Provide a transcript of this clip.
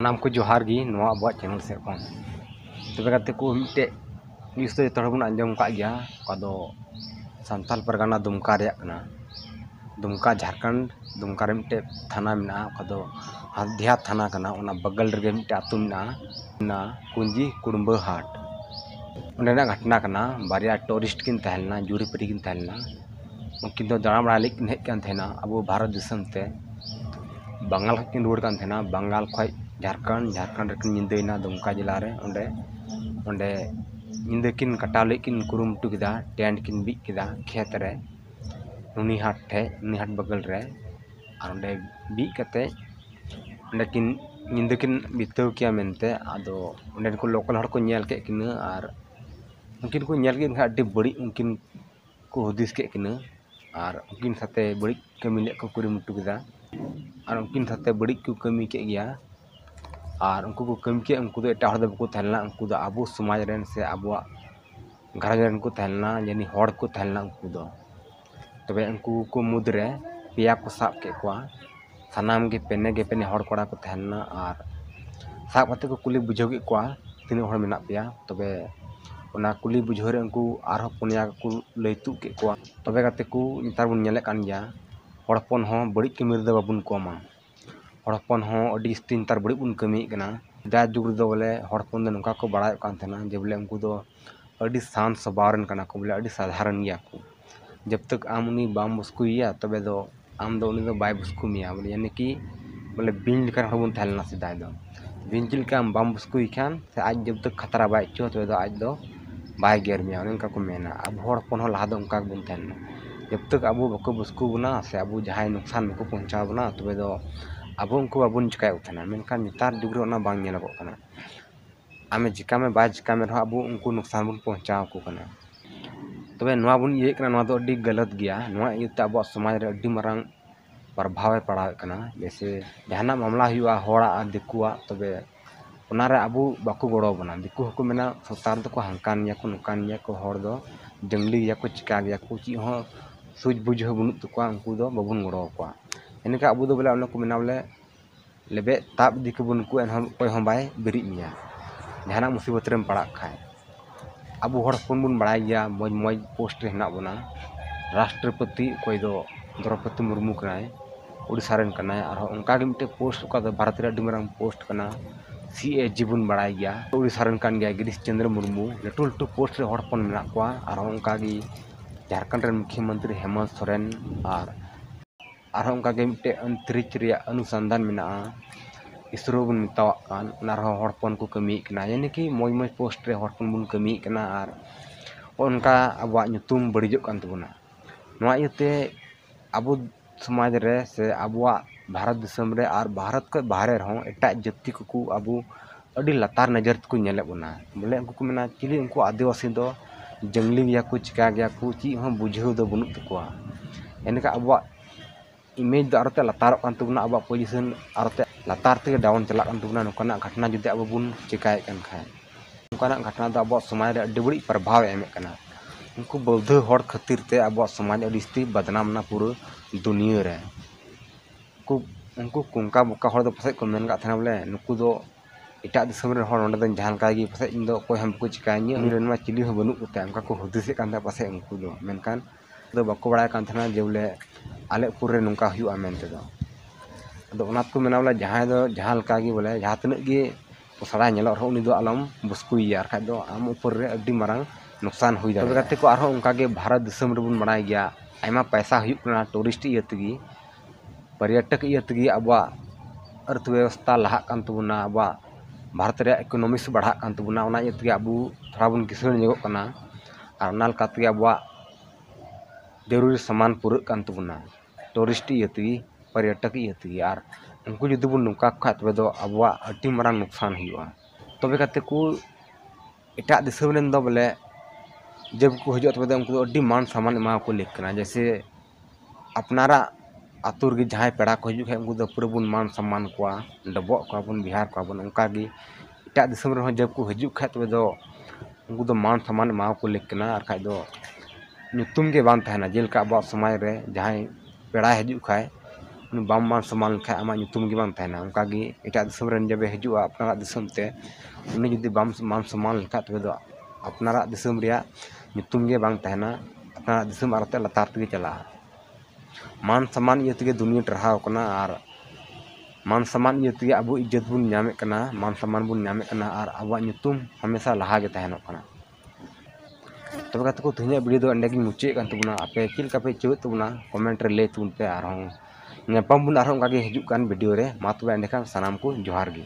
नाम को जोहार गी नवा अब चैनल से कौन तबे करते को मिट्टे न्यूज़ तो तोड़ बन आंजम का गया कदो संताल परगना दुमका रे कना दुमका झारखंड दुमका रे मिट्टे थाना मिना कदो हल्दिया थाना कना ओना बगल रे मिट्टे आतु मिना ना कुंजी कुडुम्बा हाट ओंडेना घटना कना बारिया टूरिस्ट किन तहलना जुरी परी किन तहलना उनकिन तो दाना बड़ा लेकिन हेज कान थेना अब भारत दिसम ते बंगाल किन रोड कान थेना बंगाल खय झारखंड झारखंड रे निंदेना दुमका जिला रे ओंडे ओंडे निंदे किन कटाव लेकिन कुरुमुटु किदा टेंट किन बी किदा खेत रे नुनी हाट बगल रे और ओंडे बी कते ओंडे किन निंदे किन बिताव किया मेनते आदो ओंडे को लोकल हड़ को नेल के किन और उनकिन को नेल के अड्डी बड़ी उनकिन को हुदिस के किन और उनकिन साथे बड़ी कमी ले को कुरुमुटु किदा और उनकिन साथे बड़ी को कमी के गया और उनको को कमी के उनको तो एटा हड़ दो को तहलना उनको तो आबो समाज रेन से आबो घर रेन को तहलना यानी हड़ को तहलना उनको दो तबे उनको को मुद्रे पिया को साब के को सानाम के पेने हड़ कोड़ा को तहलना और साब कते को कुली बुझाव के को तीन हड़ मेना पिया तबे ओना कुली बुझाव रे उनको आरो पुनिया को लैतु के को तबे कते को नितार बुन नेले कान गया हड़पन हो बड़ी कमी रे बाबुन कोमा हड़पन हो अडी स्थिन तार बड़ी बुन कमी कना दा जुग दो बोले हड़पन दो नुका को बड़ाय कान थेना जे बोले उनको दो अडी शांत स्वभाव कना को बोले अडी साधारण गया को जब तक आम उनी बाम बुस्कुइया तबे दो आम दो उनी दो बाय बुस्कु मिया बोले यानी कि बोले बिन लेकर हबुन थैलना सिदाय दो बिन चिल का बाम बुस्कुइ खान से आज जब तक खतरा बाय चो तबे दो आज दो बाय गेर मिया उनका को मेना अब हड़पन हो लहा दो उनका बुन थैलना जब तक अब बको बुस्कु बना से अब जहां नुकसान बको पहुंचा बना तबे दो अब उनको बाबुन चिकाय उठना मेनखान नितार जुग रे ओना बांग नेलगो कना आमे जिका में बाय जिका में अब उनको नुकसान बुन पहुंचाव को कना तबे नवा बुन ये कना नवा तो अडी गलत गया नवा इते अब समाज रे अडी मारंग प्रभाव पड़ाव कना जैसे जहाना मामला हुआ होड़ा दिकुआ तबे ओना रे अब बाको गड़ो बना दिकु को मेना सरकार दो को हंकान या को नुकान या को हड़ दो जंगली या को चिका गया को ची हो सुज बुझ बुनु तकुआ उनको दो बाबुन गड़ो को इनका अब दो बोले उन को मेना बोले लेबे ताब दिक बुन को एन कोई हम बाय बिरि मिया जहाना मुसीबत रे पड़ा खाय अब हड़ फोन बुन बड़ाय गया मज मज पोस्ट रे हना बना राष्ट्रपति कोई दो द्रौपदी मुर्मू कनाय उड़ीसा रेन कनाय और उनका के मिटे पोस्ट का भारत रे अडी मारंग पोस्ट कना सीए जीवन बड़ाय गया उड़ीसा रेन कान गया गिरीश चंद्र मुर्मू लटू लटू पोस्ट रे हड़ फोन मेना को और उनका की झारखंड रे मुख्यमंत्री हेमंत सोरेन और उनका के मिटे अंतरिक्ष रे अनुसंधान मेना इसरो बन मिताव कान ओना रे हड़पन को कमी कना यानी कि मज मज पोस्ट रे हड़पन बुन कमी कना और उनका अब नुतुम बड़िजो कान तबना नवा इते अब समाज रे से अब भारत दिसम रे और भारत को बाहरे रहो एटा जाति को अब अडी लतार नजर को नेले बना बोले उनको को मेना चिली उनको आदिवासी दो जंगली गया को चिका गया को ची हो बुझाव दो बनु तकुआ एनका अब इमेज दो आरते लतार कान तबना अब पोजीशन आरते लतार ते डाउन चला कान तबना नोकाना घटना जुदि अब बुन चिकाय कान खाय नोकाना घटना दो अब समाज रे अडी बड़ी प्रभाव एमे कना उनको बौद्ध हड़ खातिर ते अब समाज अडी स्थिति बदनाम ना पूरा दुनिया रे को उनको कुंका बुका हड़ दो पसे को मेन का थाना बोले नुकु दो एटा दिसम रे हड़ ओंडे दन जहान कागी पसे इन दो कोई हम को चिकाय उनी रेन मा चिली हो बनु उते उनका को हुदिसे कान पसे उनको दो मेनकान दो बको बड़ा कान थाना जे बोले आले पूरे नुका हुआ मेनते दो अदो ओना को मेना बोले जहां दो जहां कागी बोले जहां तने गे सड़ा नेलो रहो उनी दो आलम बुस्कुइया आर खाय दो आम ऊपर रे अडी मारंग नुकसान हुई दाड़े तबे को आरो उनका के भारत दिसम रे बुन बणाय गया आयमा पैसा हुई कना टूरिस्ट इयतगी पर्यटक इयतगी अब अर्थव्यवस्था लहा कान तबना अब भारत रे इकोनॉमिक्स बढ़ा कान तबना ओना इयतगी अब थोड़ा बुन किसण जगो कना और नाल कातगे अब जरूरी सामान पूरा कान तबना टूरिस्ट इयतगी पर्यटक इयतगी और उनको जुदी बुन नुका खाय तबे दो अब अडी मारंग नुकसान हुआ तबे कते को एटा दिसम रेन दो बोले जब को हजो तबे उनको अडी मान सम्मान एमा को लेकना जैसे अपनारा आतुर के जहां पेड़ा को हजू है उनको दो पूरा बुन मान सम्मान को डबो को बुन बिहार को बुन उनका गी एटा दिसम रे जब को हजू खाय तबे दो उनको दो मान सम्मान एमा को लेकना और खाय दो नुतुम के बान थाना जेलका अब समाज रे जहां पेड़ा हजू खाय बाम मान सम्मान लेखाय आमाग nyutum gi bang tahena onka gi etak disam ren jabe hijua apnarak disam te uni judi bam मान सम्मान लेखा तबे दो apnarak disam reyak nyutum ge bang tahena apnarak disam arate latar tege chala मान सम्मान ieu tege dunia terhau kana ar मान सम्मान ieu tege abu इज्जत bun nyamek kana मान सम्मान bun nyamek kana ar abuak nyutum hamesha laha ge tahenok kana तब कत को तेहना वीडियो दो अंडे मुचे कान तबना आपे चिल कापे चोत तबना कमेंट रे ले तुन पे आर हूं नेपाम बुन आर हूं का गे हिजुक कान वीडियो रे मा तबे अंडे का सनाम को जोहार गे।